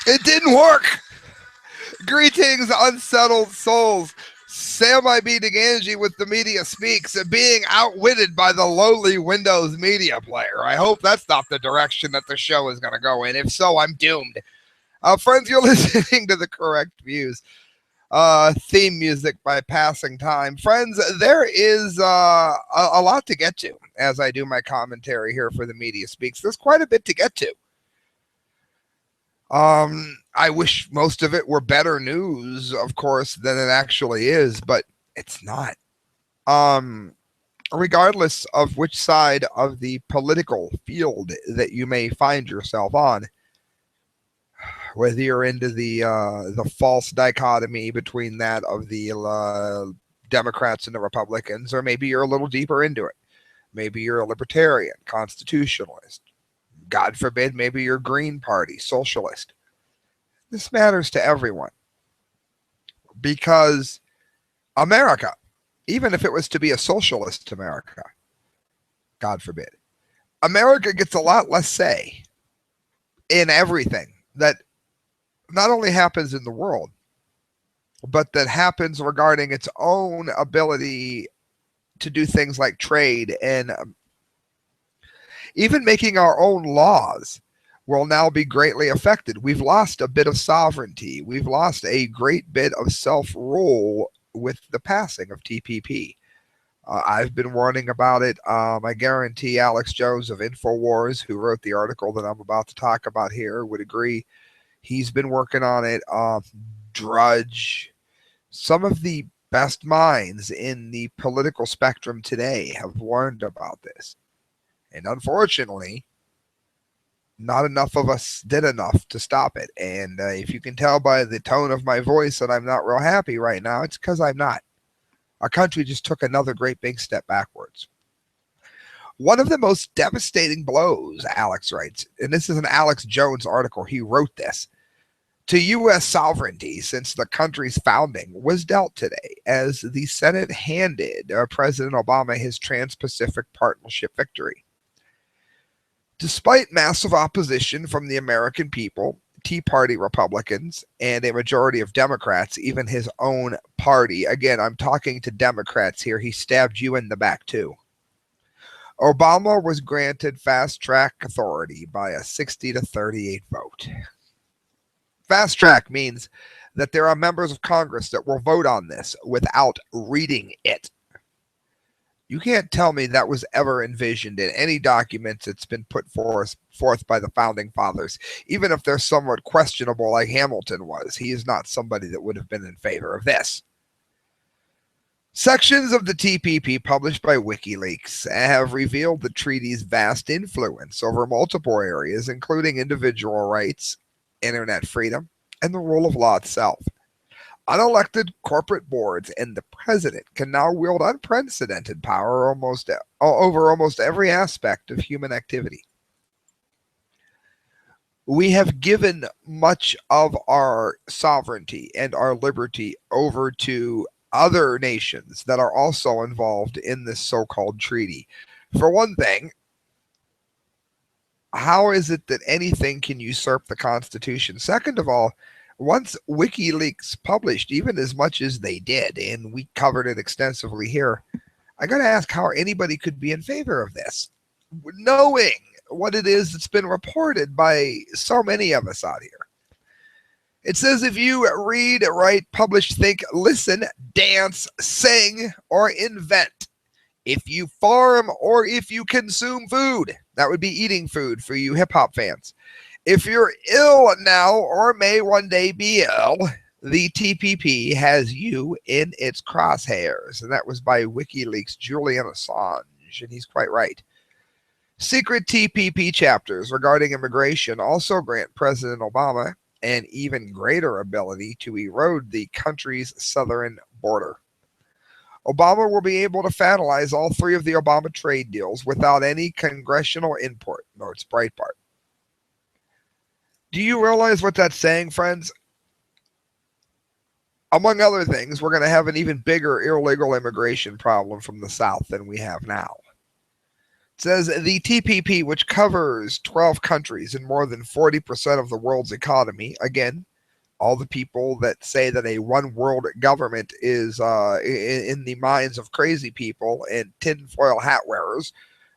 It didn't work. Greetings, unsettled souls. Sam I.B. Gangi with the Media Speaks, being outwitted by the lowly Windows media player. I hope that's not the direction that the show is going to go in. If so, I'm doomed. Friends, you're listening to the correct views. Theme music by Passing Time. Friends, there is a lot to get to as I do my commentary here for the Media Speaks. There's quite a bit to get to. I wish most of it were better news, of course, than it actually is, but it's not. Regardless of which side of the political field that you may find yourself on, whether you're into the false dichotomy between that of the Democrats and the Republicans, or maybe you're a little deeper into it. Maybe you're a libertarian, constitutionalist. God forbid, maybe you're Green Party, socialist. This matters to everyone because America, even if it was to be a socialist America, God forbid, America gets a lot less say in everything that not only happens in the world, but that happens regarding its own ability to do things like trade and even making our own laws will now be greatly affected. We've lost a bit of sovereignty. We've lost a great bit of self-rule with the passing of TPP. I've been warning about it. I guarantee Alex Jones of InfoWars, who wrote the article that I'm about to talk about here, would agree. He's been working on it. Drudge. Some of the best minds in the political spectrum today have warned about this. And unfortunately, not enough of us did enough to stop it. And if you can tell by the tone of my voice that I'm not real happy right now, it's because I'm not. Our country just took another great big step backwards. One of the most devastating blows, Alex writes, and this is an Alex Jones article, he wrote this, to U.S. sovereignty since the country's founding was dealt today as the Senate handed President Obama his Trans-Pacific Partnership victory. Despite massive opposition from the American people, Tea Party Republicans, and a majority of Democrats, even his own party, again, I'm talking to Democrats here, he stabbed you in the back too. Obama was granted fast-track authority by a 60-38 vote. Fast-track means that there are members of Congress that will vote on this without reading it. You can't tell me that was ever envisioned in any documents that's been put forth by the founding fathers, even if they're somewhat questionable like Hamilton was. He is not somebody that would have been in favor of this. Sections of the TPP published by WikiLeaks have revealed the treaty's vast influence over multiple areas, including individual rights, internet freedom, and the rule of law itself. Unelected corporate boards and the president can now wield unprecedented power over almost every aspect of human activity. We have given much of our sovereignty and our liberty over to other nations that are also involved in this so-called treaty. For one thing, how is it that anything can usurp the Constitution? Second of all, once WikiLeaks published even as much as they did, and we covered it extensively here, I got to ask how anybody could be in favor of this, knowing what it is that's been reported by so many of us out here. It says if you read, write, publish, think, listen, dance, sing, or invent, if you farm or if you consume food, that would be eating food for you hip-hop fans. If you're ill now or may one day be ill, the TPP has you in its crosshairs. And that was by WikiLeaks' Julian Assange, and he's quite right. Secret TPP chapters regarding immigration also grant President Obama an even greater ability to erode the country's southern border. Obama will be able to finalize all three of the Obama trade deals without any congressional input, notes Breitbart. Do you realize what that's saying, friends? Among other things, we're going to have an even bigger illegal immigration problem from the South than we have now. It says the TPP, which covers 12 countries and more than 40% of the world's economy, again, all the people that say that a one world government is in the minds of crazy people and tinfoil hat wearers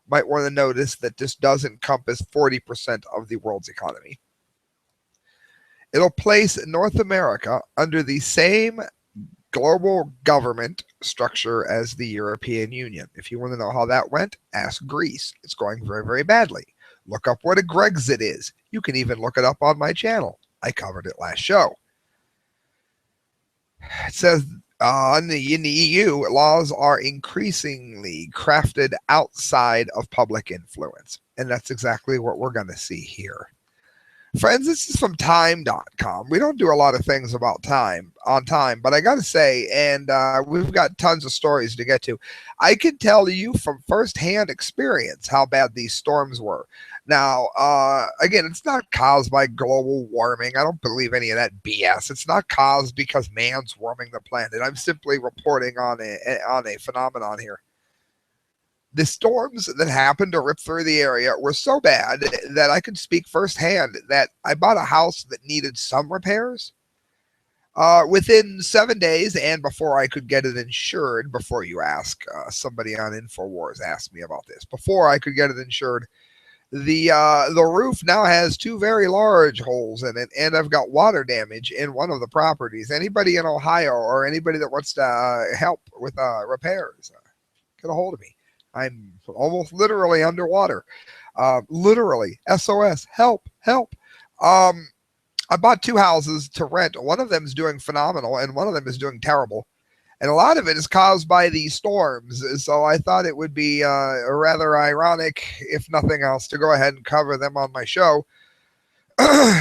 might want to notice that this does encompass 40% of the world's economy. It'll place North America under the same global government structure as the European Union. If you want to know how that went, ask Greece. It's going very, very badly. Look up what a Grexit is. You can even look it up on my channel. I covered it last show. It says in the EU, laws are increasingly crafted outside of public influence. And that's exactly what we're going to see here. Friends, this is from time.com. We don't do a lot of things about time on time, but I got to say, and we've got tons of stories to get to. I can tell you from firsthand experience how bad these storms were. Now, again, it's not caused by global warming. I don't believe any of that BS. It's not caused because man's warming the planet. I'm simply reporting on a phenomenon here. The storms that happened to rip through the area were so bad that I could speak firsthand that I bought a house that needed some repairs. Within 7 days and before I could get it insured, before you ask, somebody on InfoWars asked me about this. Before I could get it insured, the roof now has two very large holes in it, and I've got water damage in one of the properties. Anybody in Ohio or anybody that wants to help with repairs, get a hold of me. I'm almost literally underwater. Literally, SOS, help, help. I bought two houses to rent. One of them is doing phenomenal, and one of them is doing terrible. And a lot of it is caused by these storms. So I thought it would be rather ironic, if nothing else, to go ahead and cover them on my show.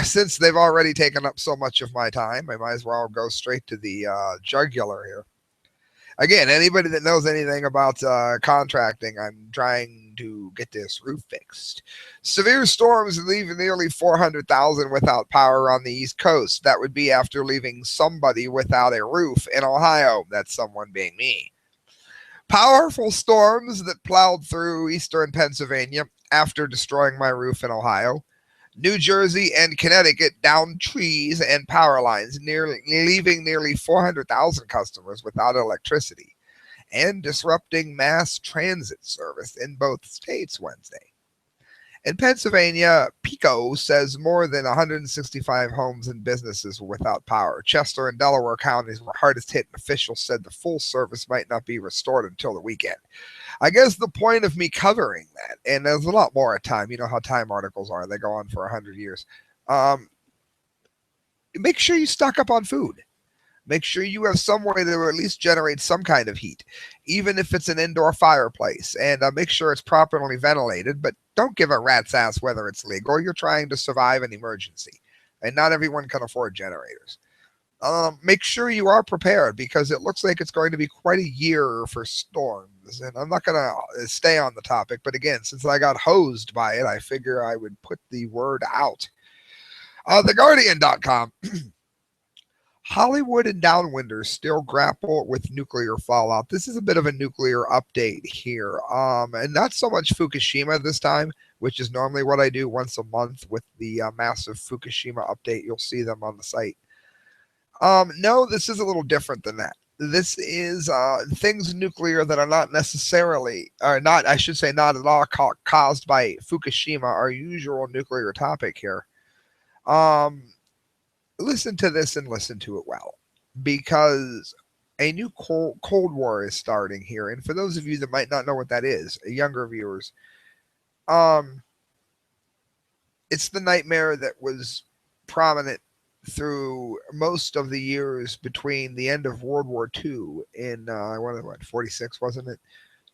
Since they've already taken up so much of my time, I might as well go straight to the jugular here. Again, anybody that knows anything about contracting, I'm trying to get this roof fixed. Severe storms leave nearly 400,000 without power on the East Coast. That would be after leaving somebody without a roof in Ohio. That's someone being me. Powerful storms that plowed through eastern Pennsylvania after destroying my roof in Ohio. New Jersey and Connecticut downed trees and power lines, leaving nearly 400,000 customers without electricity and disrupting mass transit service in both states Wednesday. In Pennsylvania, PECO says more than 165 homes and businesses were without power. Chester and Delaware counties were hardest hit, and officials said the full service might not be restored until the weekend. I guess the point of me covering that, and there's a lot more at Time. You know how Time articles are. They go on for 100 years. Make sure you stock up on food. Make sure you have some way to at least generate some kind of heat, even if it's an indoor fireplace. And make sure it's properly ventilated, but don't give a rat's ass whether it's legal. You're trying to survive an emergency, and not everyone can afford generators. Make sure you are prepared, because it looks like it's going to be quite a year for storms. And I'm not going to stay on the topic, but again, since I got hosed by it, I figure I would put the word out. TheGuardian.com. Hollywood and downwinders still grapple with nuclear fallout. This is a bit of a nuclear update here. And not so much Fukushima this time, which is normally what I do once a month with the massive Fukushima update. You'll see them on the site. No, this is a little different than that. This is things nuclear that are not necessarily, or not, I should say, not at all caused by Fukushima, our usual nuclear topic here. Listen to this and listen to it well, because a new Cold War is starting here. And for those of you that might not know what that is, younger viewers, it's the nightmare that was prominent through most of the years between the end of World War II in, 46, wasn't it,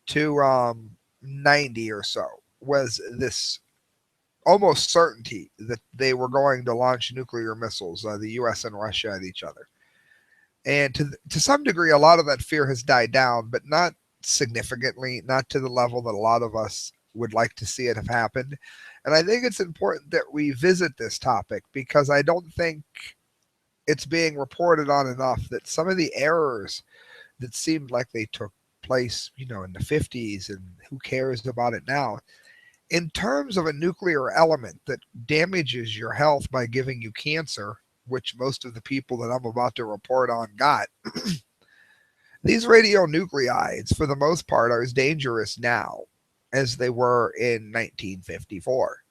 to 90 or so, was this almost certainty that they were going to launch nuclear missiles, the U.S. and Russia at each other. And to some degree, a lot of that fear has died down, but not significantly, not to the level that a lot of us would like to see it have happened. And I think it's important that we visit this topic, because I don't think it's being reported on enough that some of the errors that seemed like they took place, in the 50s, and who cares about it now? In terms of a nuclear element that damages your health by giving you cancer, which most of the people that I'm about to report on got, these radionuclides, for the most part, are as dangerous now as they were in 1954.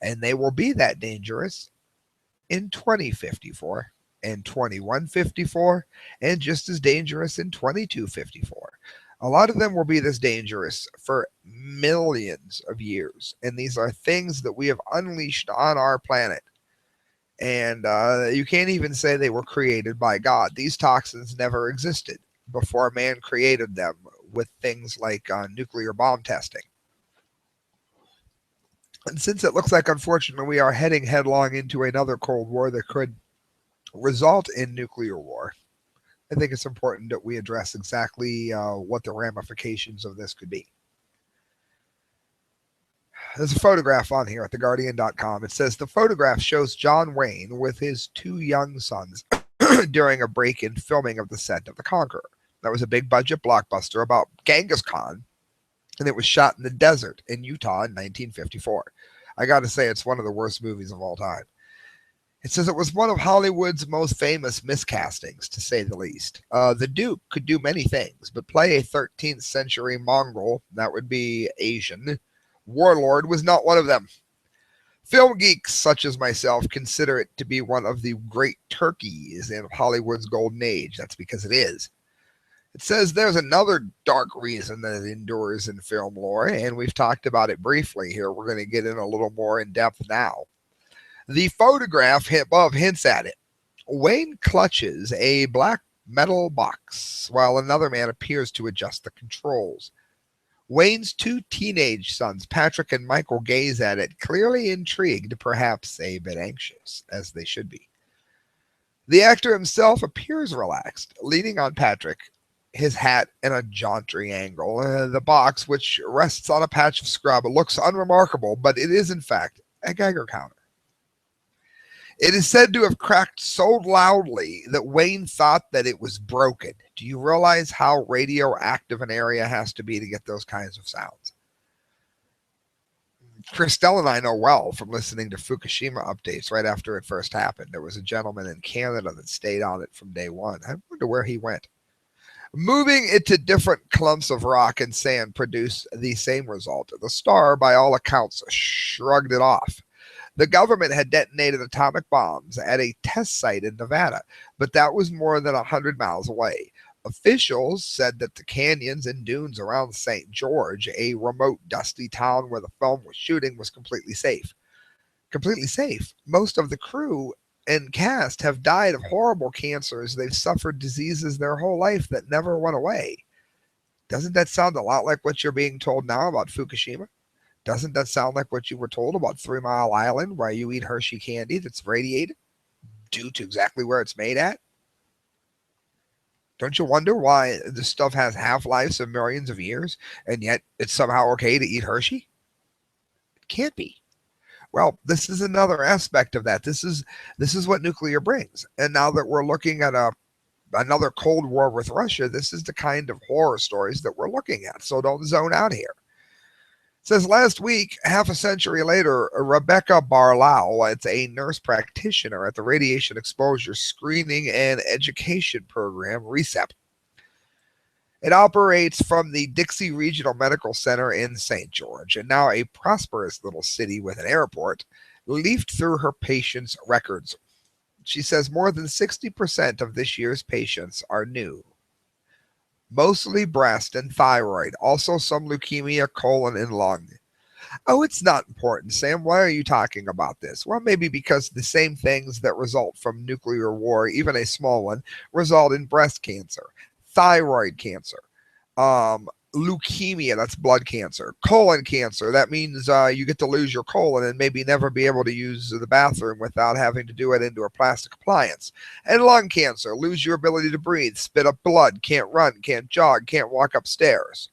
And they will be that dangerous in 2054 and 2154 and just as dangerous in 2254. A lot of them will be this dangerous for millions of years. And these are things that we have unleashed on our planet. And you can't even say they were created by God. These toxins never existed before man created them with things like nuclear bomb testing. And since it looks like, unfortunately, we are heading headlong into another Cold War that could result in nuclear war, I think it's important that we address exactly what the ramifications of this could be. There's a photograph on here at theguardian.com. It says the photograph shows John Wayne with his two young sons during a break-in filming of the set of The Conqueror. That was a big budget blockbuster about Genghis Khan, and it was shot in the desert in Utah in 1954. I got to say, it's one of the worst movies of all time. It says it was one of Hollywood's most famous miscastings, to say the least. The Duke could do many things, but play a 13th century Mongol, that would be Asian, warlord was not one of them. Film geeks such as myself consider it to be one of the great turkeys in Hollywood's golden age. That's because it is. It says there's another dark reason that it endures in film lore, and we've talked about it briefly here. We're going to get in a little more in depth now. The photograph above hints at it. Wayne clutches a black metal box while another man appears to adjust the controls. Wayne's two teenage sons, Patrick and Michael, gaze at it, clearly intrigued, perhaps a bit anxious, as they should be. The actor himself appears relaxed, leaning on Patrick, his hat in a jaunty angle. The box, which rests on a patch of scrub, looks unremarkable, but it is in fact a Geiger counter. It is said to have cracked so loudly that Wayne thought that it was broken. Do you realize how radioactive an area has to be to get those kinds of sounds? Christelle and I know well from listening to Fukushima updates right after it first happened. There was a gentleman in Canada that stayed on it from day one. I wonder where he went. Moving it to different clumps of rock and sand produced the same result. The star, by all accounts, shrugged it off. The government had detonated atomic bombs at a test site in Nevada, but that was more than 100 miles away. Officials said that the canyons and dunes around St. George, a remote, dusty town where the film was shooting, was completely safe. Completely safe. Most of the crew and cast have died of horrible cancers. They've suffered diseases their whole life that never went away. Doesn't that sound a lot like what you're being told now about Fukushima? Doesn't that sound like what you were told about 3 Mile Island, where you eat Hershey candy that's radiated due to exactly where it's made at? Don't you wonder why this stuff has half-lives of millions of years, and yet it's somehow okay to eat Hershey? It can't be. Well, this is another aspect of that. This is what nuclear brings. And now that we're looking at another Cold War with Russia, this is the kind of horror stories that we're looking at. So don't zone out here. It says last week, half a century later, Rebecca Barlow, it's a nurse practitioner at the Radiation Exposure Screening and Education Program, RECEP. It operates from the Dixie Regional Medical Center in St. George, and now a prosperous little city with an airport, leafed through her patients' records. She says more than 60% of this year's patients are new. Mostly breast and thyroid, also some leukemia, colon, and lung. Oh, it's not important, Sam. Why are you talking about this? Well, maybe because the same things that result from nuclear war, even a small one, result in breast cancer, thyroid cancer, leukemia, that's blood cancer, colon cancer, that means you get to lose your colon and maybe never be able to use the bathroom without having to do it into a plastic appliance. And lung cancer, lose your ability to breathe, spit up blood, can't run, can't jog, can't walk upstairs.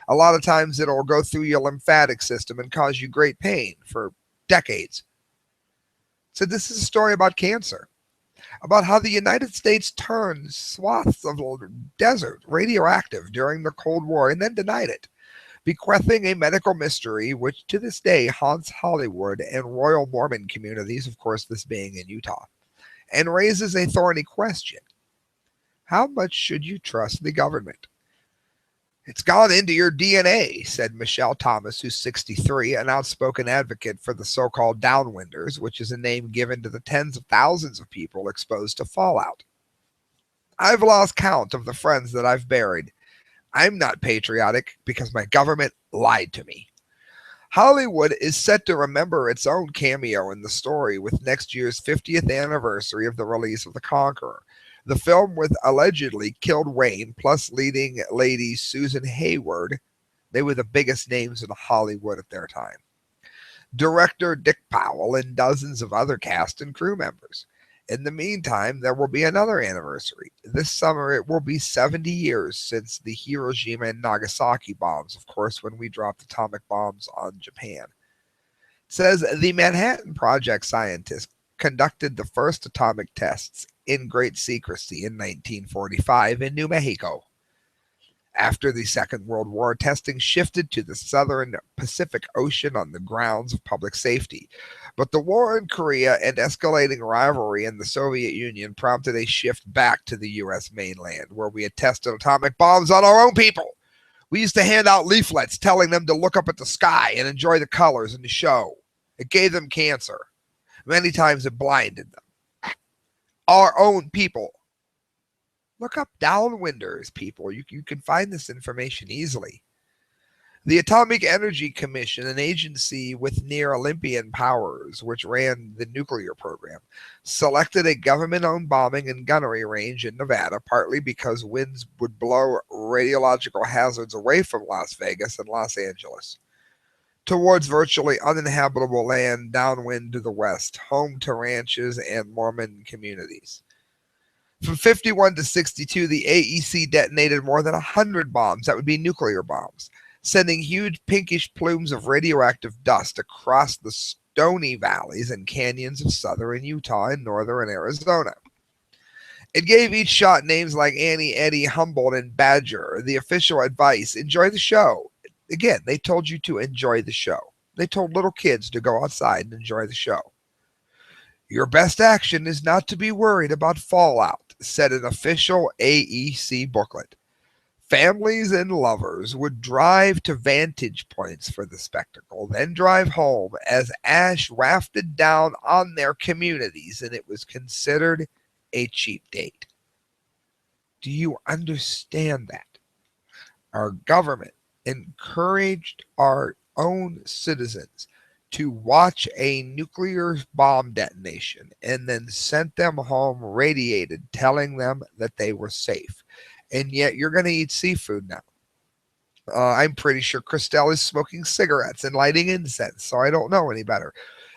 A lot of times it'll go through your lymphatic system and cause you great pain for decades. So this is a story about cancer. about how the United States turned swaths of desert radioactive during the Cold War and then denied it, bequeathing a medical mystery which to this day haunts Hollywood and royal Mormon communities, of course, this being in Utah, and raises a thorny question. How much should you trust the government? It's gone into your DNA, said Michelle Thomas, who's 63, an outspoken advocate for the so-called downwinders, which is a name given to the tens of thousands of people exposed to fallout. I've lost count of the friends that I've buried. I'm not patriotic because my government lied to me. Hollywood is set to remember its own cameo in the story with next year's 50th anniversary of the release of The Conqueror, the film with allegedly killed Wayne, plus leading lady Susan Hayward. They were the biggest names in Hollywood at their time. Director Dick Powell and dozens of other cast and crew members. In the meantime, there will be another anniversary. This summer, it will be 70 years since the Hiroshima and Nagasaki bombs, of course, when we dropped atomic bombs on Japan. It says the Manhattan Project scientists conducted the first atomic tests in great secrecy in 1945 in New Mexico. After the Second World War, testing shifted to the southern Pacific Ocean on the grounds of public safety. But the war in Korea and escalating rivalry in the Soviet Union prompted a shift back to the U.S. mainland, where we had tested atomic bombs on our own people. We used to hand out leaflets telling them to look up at the sky and enjoy the colors in the show. It gave them cancer. Many times it blinded them. Our own people. Look up downwinders, people. You can find this information easily. The Atomic Energy Commission, an agency with near Olympian powers, which ran the nuclear program, selected a government-owned bombing and gunnery range in Nevada, partly because winds would blow radiological hazards away from Las Vegas and Los Angeles towards virtually uninhabitable land downwind to the west, home to ranches and Mormon communities. From 51 to 62, the AEC detonated more than 100 bombs. That would be nuclear bombs, sending huge pinkish plumes of radioactive dust across the stony valleys and canyons of southern Utah and northern Arizona. It gave each shot names like Annie, Eddie, Humboldt, and Badger. The official advice: enjoy the show. Again, they told you to enjoy the show. They told little kids to go outside and enjoy the show. Your best action is not to be worried about fallout, said an official AEC booklet. Families and lovers would drive to vantage points for the spectacle, then drive home as ash wafted down on their communities, and it was considered a cheap date. Do you understand that? Our government encouraged our own citizens to watch a nuclear bomb detonation and then sent them home radiated, telling them that they were safe. And yet you're going to eat seafood now. I'm pretty sure Christelle is smoking cigarettes and lighting incense, so I don't know any better.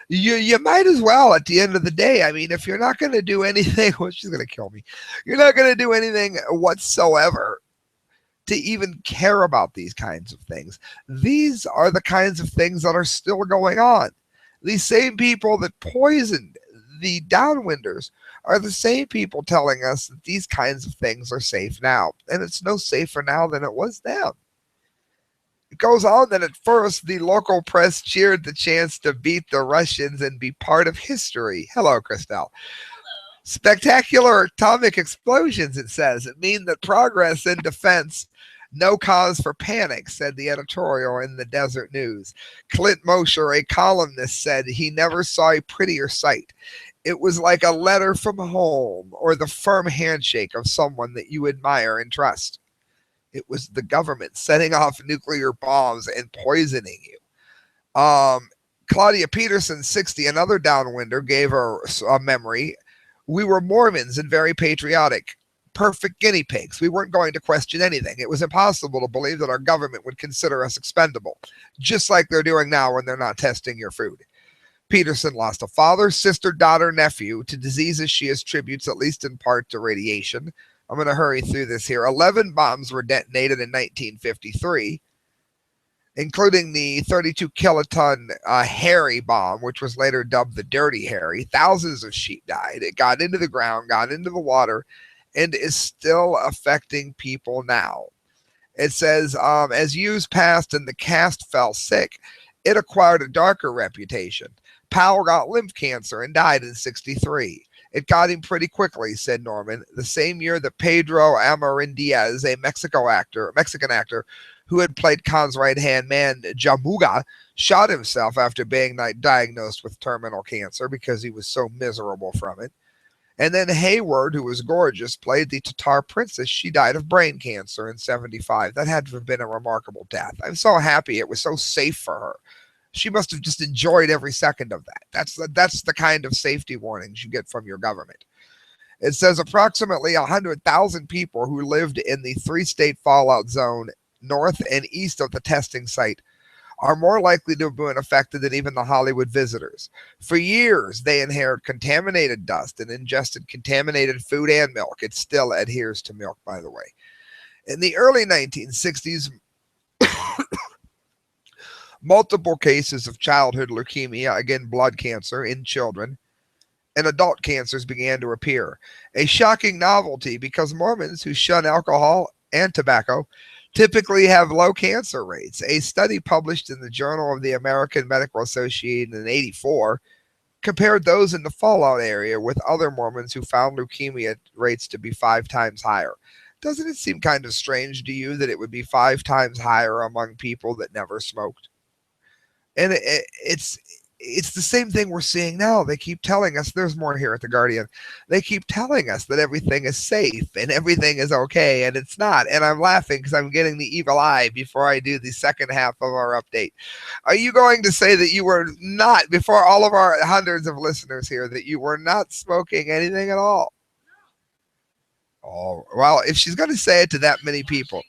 You might as well at the end of the day. I mean, if you're not going to do anything, well, she's going to kill me. You're not going to do anything whatsoever to even care about these kinds of things. These are the kinds of things that are still going on. These same people that poisoned the downwinders are the same people telling us that these kinds of things are safe now. And it's no safer now than it was then. It goes on that at first the local press cheered the chance to beat the Russians and be part of history. Hello, Christelle. Spectacular atomic explosions, it says. It means that progress in defense. No cause for panic, said the editorial in the Desert News. Clint Mosher, a columnist, said he never saw a prettier sight. It was like a letter from home or the firm handshake of someone that you admire and trust. It was the government setting off nuclear bombs and poisoning you. Claudia Peterson, 60, another downwinder, gave her a memory. We were Mormons and very patriotic. Perfect guinea pigs. We weren't going to question anything. It was impossible to believe that our government would consider us expendable, just like they're doing now when they're not testing your food. Peterson lost a father, sister, daughter, nephew to diseases she attributes at least in part to radiation. I'm going to hurry through this here. 11 bombs were detonated in 1953. including the 32 kiloton Harry bomb, which was later dubbed the Dirty Harry. Thousands of sheep died. It got into the ground, got into the water, and is still affecting people now. It says, as years passed and the cast fell sick, it acquired a darker reputation. Powell got lymph cancer and died in 63. It got him pretty quickly, said Norman, the same year that Pedro Amarindíaz, a Mexican actor who had played Khan's right-hand man, Jamuga, shot himself after being diagnosed with terminal cancer because he was so miserable from it. And then Hayward, who was gorgeous, played the Tatar princess. She died of brain cancer in 75. That had to have been a remarkable death. I'm so happy it was so safe for her. She must have just enjoyed every second of that. That's the kind of safety warnings you get from your government. It says approximately 100,000 people who lived in the three-state fallout zone north and east of the testing site are more likely to have been affected than even the Hollywood visitors. For years, they inhaled contaminated dust and ingested contaminated food and milk. It still adheres to milk, by the way. In the early 1960s, multiple cases of childhood leukemia, again blood cancer, in children, and adult cancers began to appear. A shocking novelty because Mormons who shun alcohol and tobacco typically have low cancer rates. A study published in the Journal of the American Medical Association in 1984 compared those in the fallout area with other Mormons who found leukemia rates to be 5 times higher. Doesn't it seem kind of strange to you that it would be 5 times higher among people that never smoked? And it's the same thing we're seeing now. They keep telling us, there's more here at the Guardian. They keep telling us that everything is safe and everything is okay, and it's not. And I'm laughing because I'm getting the evil eye before I do the second half of our update. Are you going to say that you were not, before all of our hundreds of listeners here, that you were not smoking anything at all? Oh, well, if she's going to say it to that many people,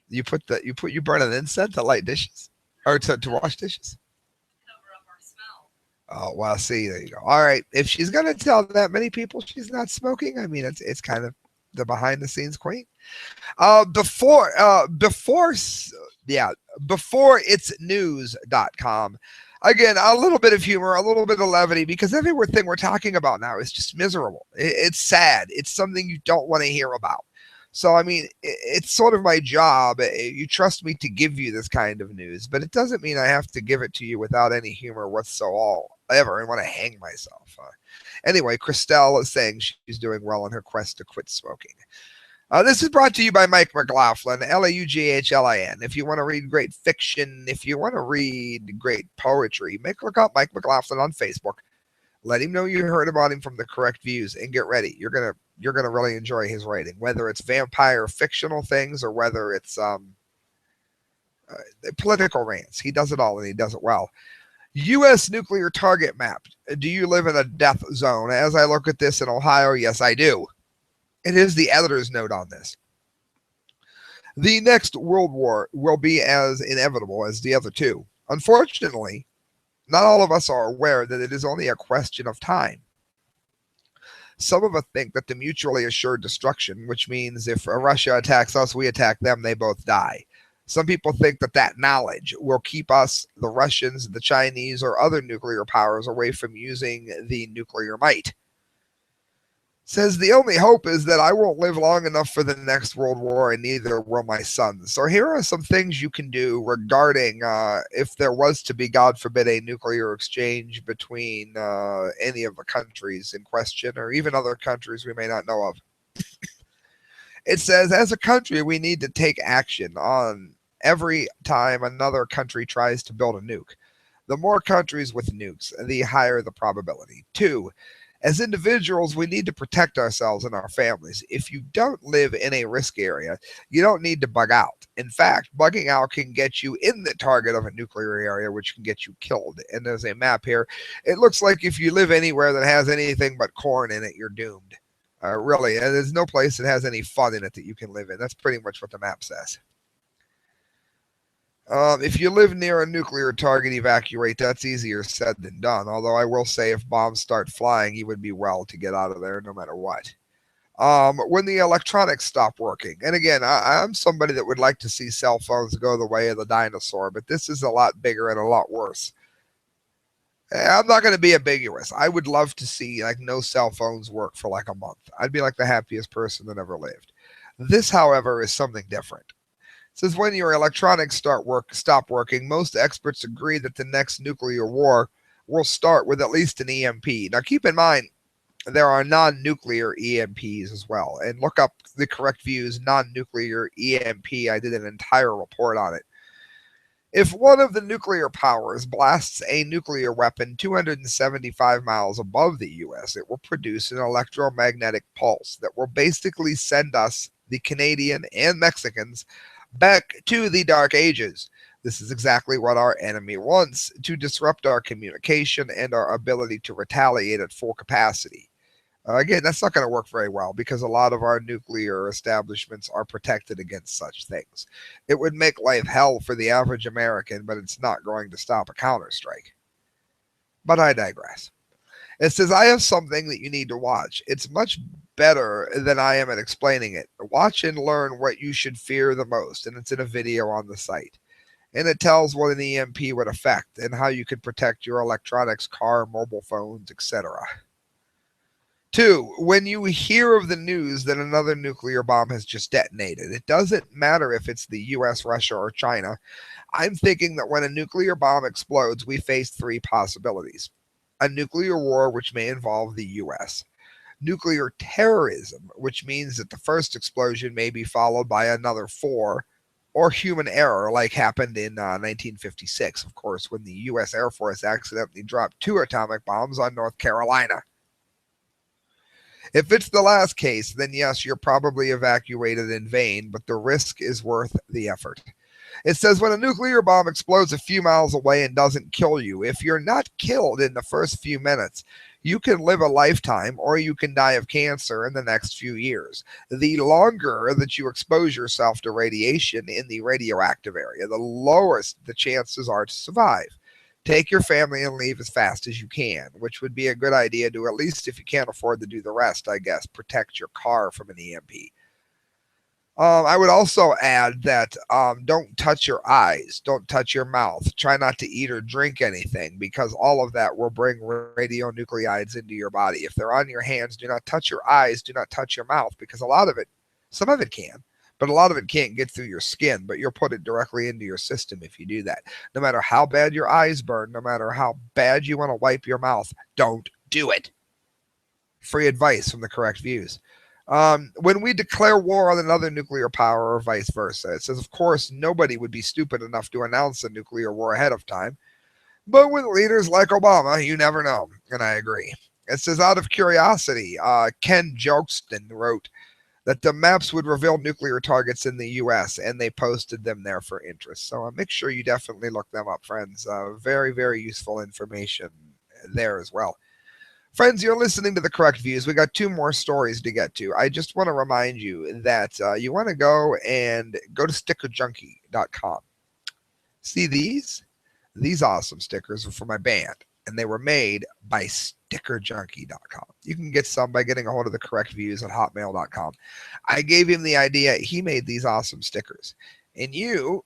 you burn an incense to light dishes or to wash dishes. Oh, well, see, there you go. All right. If she's going to tell that many people she's not smoking, I mean, it's kind of the behind the scenes queen. Before it's news.com. Again, a little bit of humor, a little bit of levity, because everything we're talking about now is just miserable. It's sad. It's something you don't want to hear about. So, I mean, it's sort of my job. You trust me to give you this kind of news, but it doesn't mean I have to give it to you without any humor whatsoever and want to hang myself. Anyway, Christelle is saying she's doing well on her quest to quit smoking. This is brought to you by Mike McLaughlin, Laughlin. If you want to read great fiction, if you want to read great poetry, look up Mike McLaughlin on Facebook. Let him know you heard about him from the correct views, and get ready. You're gonna really enjoy his writing, whether it's vampire fictional things or whether it's political rants. He does it all, and he does it well. U.S. nuclear target map. Do you live in a death zone? As I look at this in Ohio, yes, I do. It is the editor's note on this. The next world war will be as inevitable as the other two. Unfortunately, not all of us are aware that it is only a question of time. Some of us think that the mutually assured destruction, which means if Russia attacks us, we attack them, they both die. Some people think that knowledge will keep us, the Russians, the Chinese, or other nuclear powers away from using the nuclear might. Says the only hope is that I won't live long enough for the next world war, and neither will my sons. So here are some things you can do regarding if there was to be, God forbid, a nuclear exchange between any of the countries in question, or even other countries we may not know of. It says, as a country, we need to take action on every time another country tries to build a nuke. The more countries with nukes, the higher the probability. 2, as individuals, we need to protect ourselves and our families. If you don't live in a risk area, you don't need to bug out. In fact, bugging out can get you in the target of a nuclear area, which can get you killed. And there's a map here. It looks like if you live anywhere that has anything but corn in it, you're doomed. Really, and there's no place that has any fun in it that you can live in. That's pretty much what the map says. If you live near a nuclear target, evacuate. That's easier said than done. Although I will say if bombs start flying, you would be well to get out of there no matter what. when the electronics stop working. And again, I'm somebody that would like to see cell phones go the way of the dinosaur, but this is a lot bigger and a lot worse. I'm not going to be ambiguous. I would love to see like no cell phones work for like a month. I'd be like the happiest person that ever lived. This, however, is something different. It says when your electronics stop working, most experts agree that the next nuclear war will start with at least an EMP. Now, keep in mind there are non-nuclear EMPs as well, and look up the correct views non-nuclear EMP. I did an entire report on it. If one of the nuclear powers blasts a nuclear weapon 275 miles above the US, it will produce an electromagnetic pulse that will basically send us, the Canadian and Mexicans, back to the Dark Ages. This is exactly what our enemy wants, to disrupt our communication and our ability to retaliate at full capacity. Again, that's not going to work very well because a lot of our nuclear establishments are protected against such things. It would make life hell for the average American, but it's not going to stop a counterstrike. But I digress. It says, I have something that you need to watch. It's much better than I am at explaining it. Watch and learn what you should fear the most, and it's in a video on the site. And it tells what an EMP would affect and how you can protect your electronics, car, mobile phones, etc. 2, when you hear of the news that another nuclear bomb has just detonated, it doesn't matter if it's the US, Russia, or China. I'm thinking that when a nuclear bomb explodes, we face 3 possibilities. A nuclear war, which may involve the US. Nuclear terrorism, which means that the first explosion may be followed by another 4. Or human error, like happened in 1956, of course, when the US Air Force accidentally dropped 2 atomic bombs on North Carolina. If it's the last case, then yes, you're probably evacuated in vain, but the risk is worth the effort. It says when a nuclear bomb explodes a few miles away and doesn't kill you, if you're not killed in the first few minutes, you can live a lifetime or you can die of cancer in the next few years. The longer that you expose yourself to radiation in the radioactive area, the lower the chances are to survive. Take your family and leave as fast as you can, which would be a good idea to, at least if you can't afford to do the rest, I guess, protect your car from an EMP. I would also add that don't touch your eyes, don't touch your mouth, try not to eat or drink anything because all of that will bring radionuclides into your body. If they're on your hands, do not touch your eyes, do not touch your mouth because a lot of it, some of it can, but a lot of it can't get through your skin, but you'll put it directly into your system if you do that. No matter how bad your eyes burn, no matter how bad you want to wipe your mouth, don't do it. Free advice from the correct views. When we declare war on another nuclear power or vice versa, it says, of course, nobody would be stupid enough to announce a nuclear war ahead of time. But with leaders like Obama, you never know. And I agree. It says, out of curiosity, Ken Jokeston wrote that the maps would reveal nuclear targets in the U.S., and they posted them there for interest. So make sure you definitely look them up, friends. Very, very useful information there as well. Friends, you're listening to The Correct Views. We got 2 more stories to get to. I just want to remind you that you want to go to stickerjunkie.com. See these? These awesome stickers are for my band, and they were made by stickerjunkie.com. You can get some by getting a hold of The Correct Views at hotmail.com. I gave him the idea. He made these awesome stickers, and you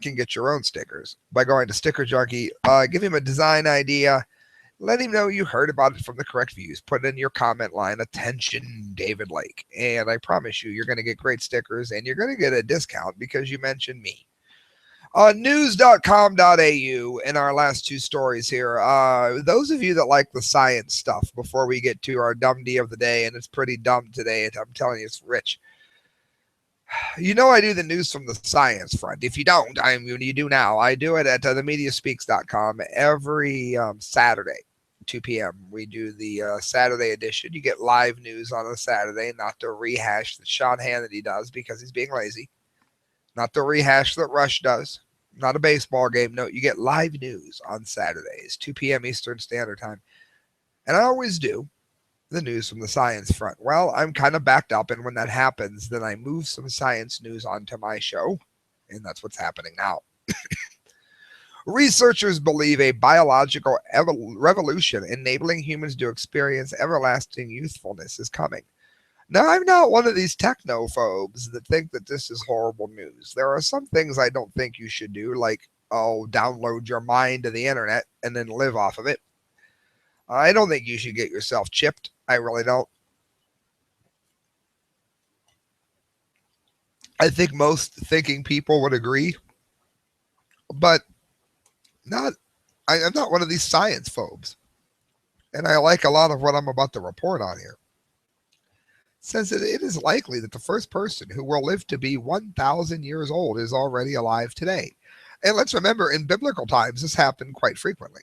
can get your own stickers by going to Sticker Junkie. Give him a design idea. Let him know you heard about it from The Correct Views. Put it in your comment line, attention, David Lake. And I promise you, you're going to get great stickers and you're going to get a discount because you mentioned me. News.com.au in our last 2 stories here. Those of you that like the science stuff, before we get to our dumb D of the day, and it's pretty dumb today, I'm telling you, it's rich. You know I do the news from the science front. If you don't, you do now. I do it at themediaspeaks.com every Saturday, 2 p.m. We do the Saturday edition. You get live news on a Saturday, not the rehash that Sean Hannity does because he's being lazy. Not the rehash that Rush does. Not a baseball game. No, you get live news on Saturdays, 2 p.m. Eastern Standard Time. And I always do the news from the science front. Well, I'm kind of backed up, and when that happens, then I move some science news onto my show, and that's what's happening now. Researchers believe a biological revolution enabling humans to experience everlasting youthfulness is coming. Now, I'm not one of these technophobes that think that this is horrible news. There are some things I don't think you should do, like, oh, download your mind to the internet and then live off of it. I don't think you should get yourself chipped. I really don't. I think most thinking people would agree, but not. I'm not one of these science phobes, and I like a lot of what I'm about to report on here. It says that it is likely that the first person who will live to be 1,000 years old is already alive today. And let's remember, in biblical times, this happened quite frequently.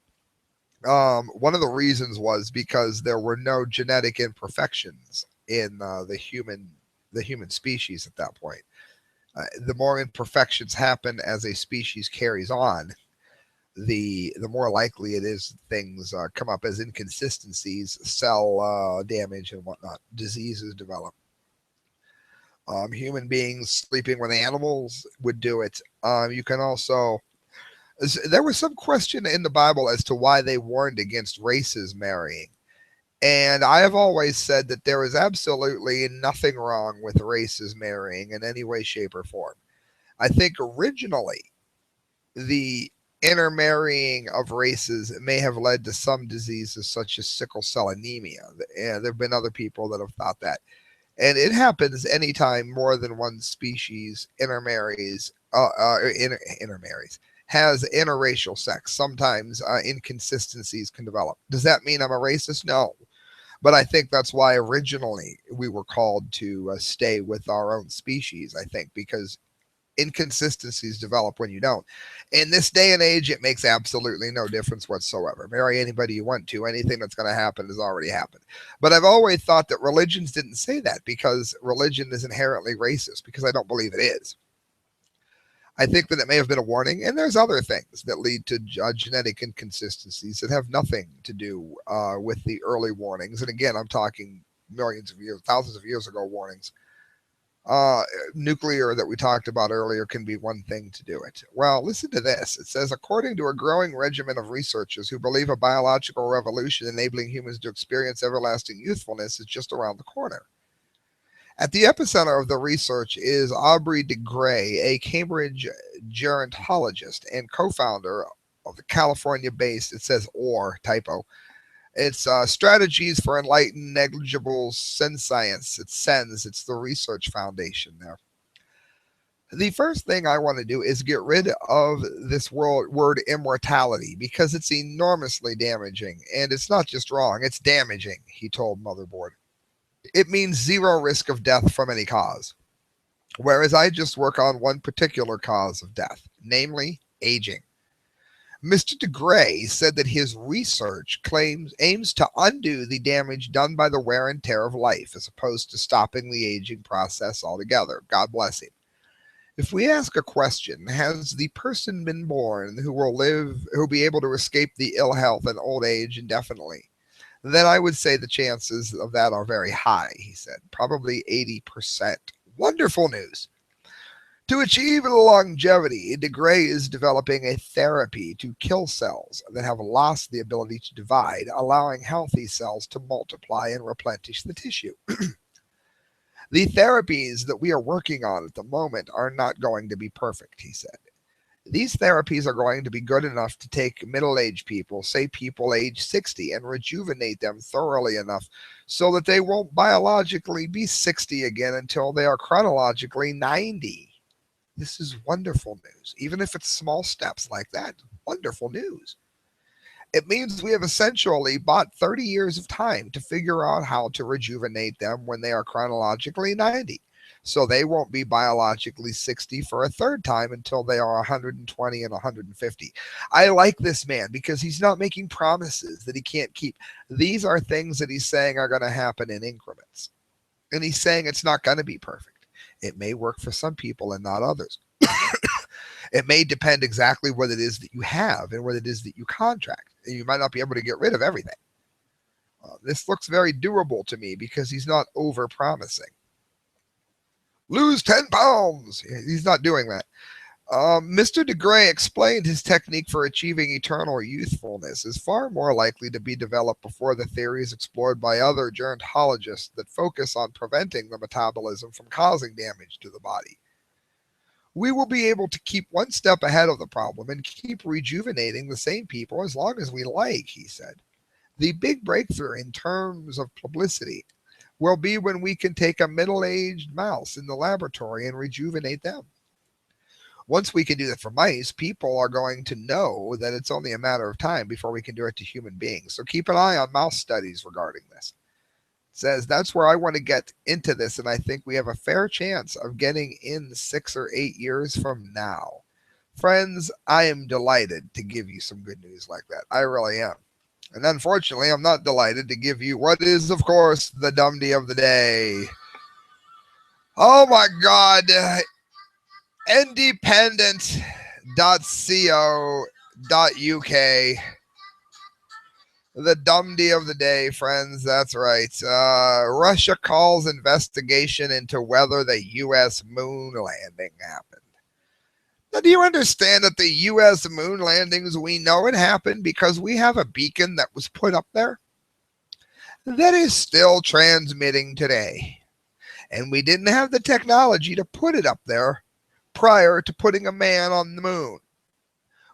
One of the reasons was because there were no genetic imperfections in the human species at that point. The more imperfections happen as a species carries on, the more likely it is things come up as inconsistencies, cell damage, and whatnot. Diseases develop. Human beings sleeping with animals would do it. You can also. There was some question in the Bible as to why they warned against races marrying. And I have always said that there is absolutely nothing wrong with races marrying in any way, shape, or form. I think originally the intermarrying of races may have led to some diseases such as sickle cell anemia. And there have been other people that have thought that. And it happens anytime more than one species intermarries, has interracial sex. Sometimes inconsistencies can develop. Does that mean I'm a racist? No. But I think that's why originally we were called to stay with our own species, I think, because inconsistencies develop when you don't. In this day and age, it makes absolutely no difference whatsoever. Marry anybody you want to. Anything that's going to happen has already happened. But I've always thought that religions didn't say that because religion is inherently racist, because I don't believe it is. I think that it may have been a warning, and there's other things that lead to genetic inconsistencies that have nothing to do with the early warnings. And again, I'm talking millions of years, thousands of years ago warnings. Uh, Nuclear that we talked about earlier can be one thing to do it. Well, listen to this. It says, according to a growing regimen of researchers who believe a biological revolution enabling humans to experience everlasting youthfulness is just around the corner. At the epicenter of the research is Aubrey de Grey, a Cambridge gerontologist and co-founder of the California-based, it says or, typo, it's Strategies for Enlightened Negligible Science. It's SENS. It's the research foundation there. The first thing I want to do is get rid of this word immortality because it's enormously damaging. And it's not just wrong, it's damaging, he told Motherboard. It means zero risk of death from any cause. Whereas I just work on one particular cause of death, namely aging. Mr. de Grey said that his research aims to undo the damage done by the wear and tear of life as opposed to stopping the aging process altogether. God bless him. If we ask a question, has the person been born who will be able to escape the ill health and old age indefinitely? Then I would say the chances of that are very high, he said, probably 80%. Wonderful news. To achieve longevity, de Grey is developing a therapy to kill cells that have lost the ability to divide, allowing healthy cells to multiply and replenish the tissue. The therapies that we are working on at the moment are not going to be perfect, he said. These therapies are going to be good enough to take middle-aged people, say people age 60, and rejuvenate them thoroughly enough so that they won't biologically be 60 again until they are chronologically 90. This is wonderful news. Even if it's small steps like that, wonderful news. It means we have essentially bought 30 years of time to figure out how to rejuvenate them when they are chronologically 90. So they won't be biologically 60 for a third time until they are 120 and 150. I like this man because he's not making promises that he can't keep. These are things that he's saying are going to happen in increments. And he's saying it's not going to be perfect. It may work for some people and not others. It may depend exactly what it is that you have and what it is that you contract. And you might not be able to get rid of everything. This looks very doable to me because he's not over promising. Lose 10 pounds. He's not doing that. Mr. DeGray explained his technique for achieving eternal youthfulness is far more likely to be developed before the theories explored by other gerontologists that focus on preventing the metabolism from causing damage to the body. We will be able to keep one step ahead of the problem and keep rejuvenating the same people as long as we like, he said. The big breakthrough in terms of publicity will be when we can take a middle aged mouse in the laboratory and rejuvenate them. Once we can do that for mice, people are going to know that it's only a matter of time before we can do it to human beings. So keep an eye on mouse studies regarding this. It says that's where I want to get into this, and I think we have a fair chance of getting in 6 or 8 years from now. Friends, I am delighted to give you some good news like that. I really am. And unfortunately, I'm not delighted to give you what is, of course, the dumbie of the day. Oh my God. Independent.co.uk. The dumbie of the day, friends. That's right. Russia calls investigation into whether the U.S. moon landing happened. Now, do you understand that the U.S. moon landings, we know it happened because we have a beacon that was put up there that is still transmitting today. And we didn't have the technology to put it up there prior to putting a man on the moon.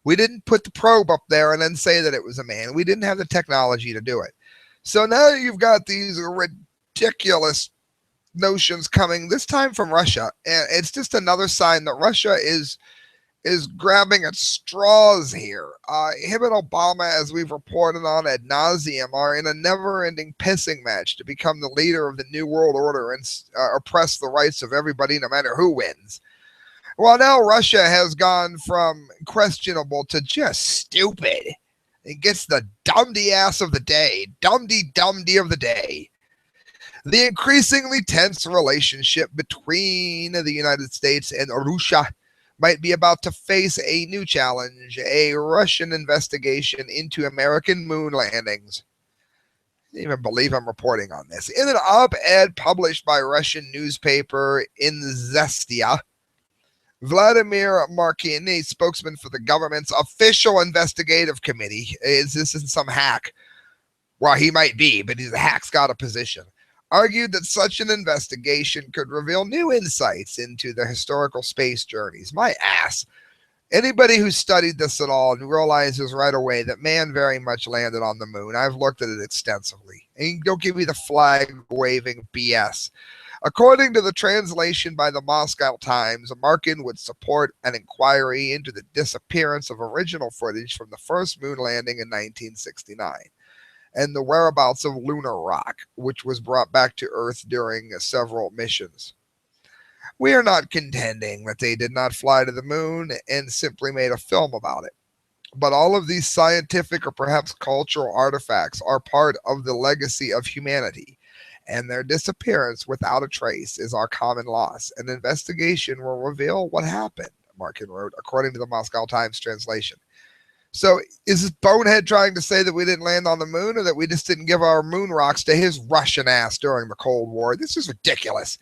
We didn't put the probe up there and then say that it was a man. We didn't have the technology to do it. So now you've got these ridiculous notions coming, this time from Russia. And it's just another sign that Russia is grabbing at straws here. Him and Obama, as we've reported on ad nauseum, are in a never-ending pissing match to become the leader of the New World Order and oppress the rights of everybody no matter who wins. Well, now Russia has gone from questionable to just stupid. It gets the dumbie ass of the day. Dumbie of the day. The increasingly tense relationship between the United States and Russia might be about to face a new challenge, a Russian investigation into American moon landings. I can't even believe I'm reporting on this. In an op-ed published by Russian newspaper Izvestia, Vladimir Markin, a spokesman for the government's official investigative committee, this isn't some hack. Well, he might be, but the hack's got a position. Argued that such an investigation could reveal new insights into the historical space journeys. My ass. Anybody who studied this at all realizes right away that man very much landed on the moon. I've looked at it extensively. And don't give me the flag-waving BS. According to the translation by the Moscow Times, Markin would support an inquiry into the disappearance of original footage from the first moon landing in 1969 and the whereabouts of lunar rock, which was brought back to Earth during several missions. We are not contending that they did not fly to the moon and simply made a film about it. But all of these scientific or perhaps cultural artifacts are part of the legacy of humanity, and their disappearance without a trace is our common loss. An investigation will reveal what happened, Markin wrote, according to the Moscow Times translation. So is this bonehead trying to say that we didn't land on the moon or that we just didn't give our moon rocks to his Russian ass during the Cold War? This is ridiculous.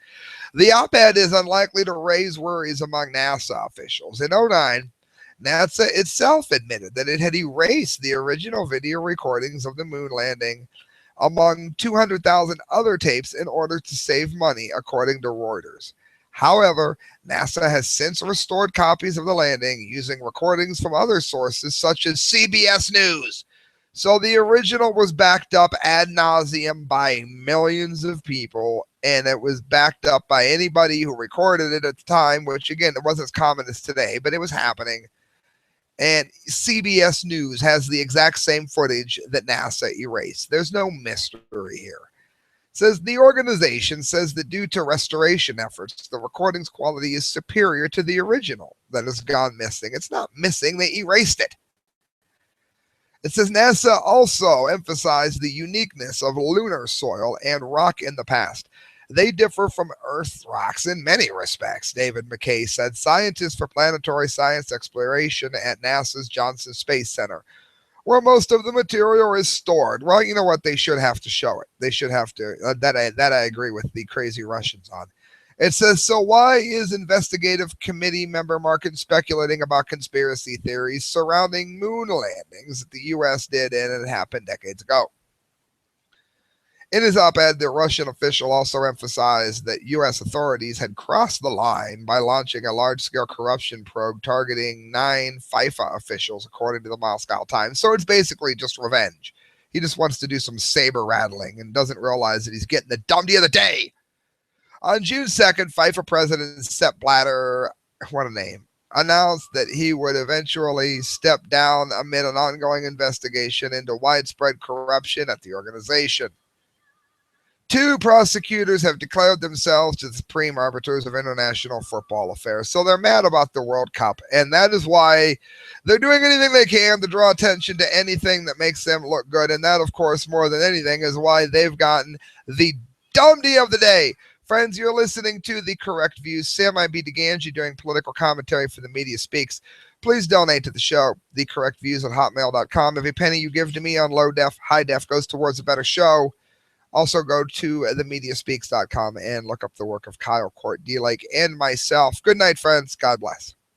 The op-ed is unlikely to raise worries among NASA officials. In 2009, NASA itself admitted that it had erased the original video recordings of the moon landing among 200,000 other tapes in order to save money, according to Reuters. However, NASA has since restored copies of the landing using recordings from other sources such as CBS News. So the original was backed up ad nauseum by millions of people, and it was backed up by anybody who recorded it at the time, which again, it wasn't as common as today, but it was happening. And CBS News has the exact same footage that NASA erased. There's no mystery here. It says the organization says that due to restoration efforts, the recording's quality is superior to the original that has gone missing. It's not missing, they erased it. It says NASA also emphasized the uniqueness of lunar soil and rock in the past. They differ from Earth rocks in many respects, David McKay said, scientist for planetary science exploration at NASA's Johnson Space Center, where most of the material is stored. Well, you know what? They should have to show it. They should have to. That I agree with the crazy Russians on. It says, so why is investigative committee member Markin speculating about conspiracy theories surrounding moon landings that the U.S. did and it happened decades ago? In his op-ed, the Russian official also emphasized that U.S. authorities had crossed the line by launching a large-scale corruption probe targeting 9 FIFA officials, according to the Moscow Times. So it's basically just revenge. He just wants to do some saber rattling and doesn't realize that he's getting the dumpty of the day. On June 2nd, FIFA president Sepp Blatter, what a name, announced that he would eventually step down amid an ongoing investigation into widespread corruption at the organization. 2 prosecutors have declared themselves the supreme arbiters of international football affairs. So they're mad about the World Cup. And that is why they're doing anything they can to draw attention to anything that makes them look good. And that, of course, more than anything, is why they've gotten the dumpty of the day. Friends, you're listening to The Correct Views. Sam I.B. Gangi doing political commentary for The Media Speaks. Please donate to the show, thecorrectviews at hotmail.com. Every penny you give to me on low def, high def goes towards a better show. Also go to themediaspeaks.com and look up the work of Kyle Court D. Lake and myself. Good night, friends. God bless.